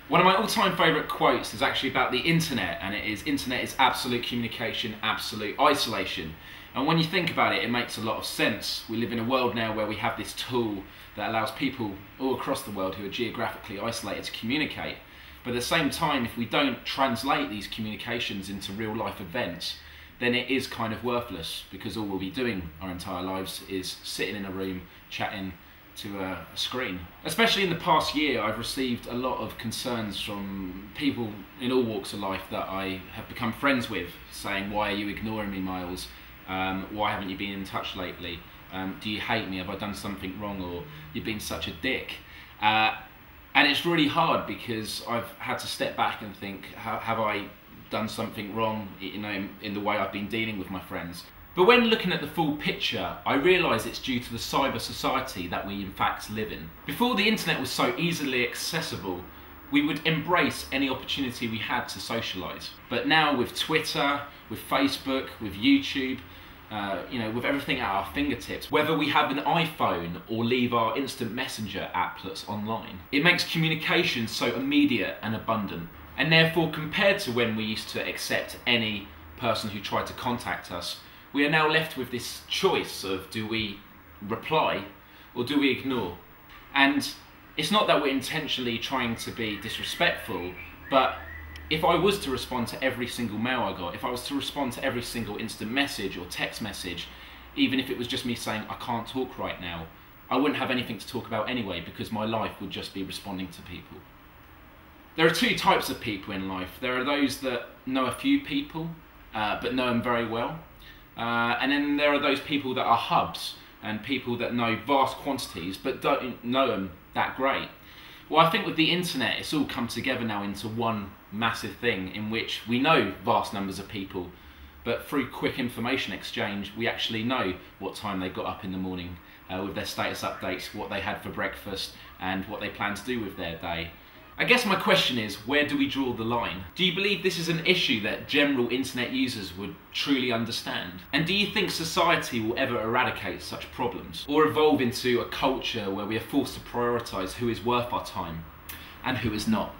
One of my all-time favourite quotes is actually about the internet, and it is, "Internet is absolute communication, absolute isolation." And when you think about it, it makes a lot of sense. We live in a world now where we have this tool that allows people all across the world who are geographically isolated to communicate. But at the same time, if we don't translate these communications into real life events, then it is kind of worthless, because all we'll be doing our entire lives is sitting in a room chatting to a screen. Especially in the past year, I've received a lot of concerns from people in all walks of life that I have become friends with, saying, "Why are you ignoring me, Myles? Why haven't you been in touch lately? Do you hate me? Have I done something wrong? Or you've been such a dick?" And it's really hard, because I've had to step back and think, have I done something wrong, in the way I've been dealing with my friends? But when looking at the full picture, I realise it's due to the cyber society that we in fact live in. Before the internet was so easily accessible, we would embrace any opportunity we had to socialise. But now with Twitter, with Facebook, with YouTube, with everything at our fingertips, whether we have an iPhone or leave our instant messenger applets online, it makes communication so immediate and abundant. And therefore, compared to when we used to accept any person who tried to contact us, we are now left with this choice of, do we reply or do we ignore? And it's not that we're intentionally trying to be disrespectful, but if I was to respond to every single mail I got, if I was to respond to every single instant message or text message, even if it was just me saying, "I can't talk right now," I wouldn't have anything to talk about anyway, because my life would just be responding to people. There are two types of people in life. There are those that know a few people, but know them very well. And then there are those people that are hubs, and people that know vast quantities but don't know them that great. Well, I think with the internet, it's all come together now into one massive thing, in which we know vast numbers of people, but through quick information exchange, we actually know what time they got up in the morning, with their status updates, what they had for breakfast, and what they plan to do with their day. I guess my question is, where do we draw the line? Do you believe this is an issue that general internet users would truly understand? And do you think society will ever eradicate such problems, or evolve into a culture where we are forced to prioritise who is worth our time and who is not?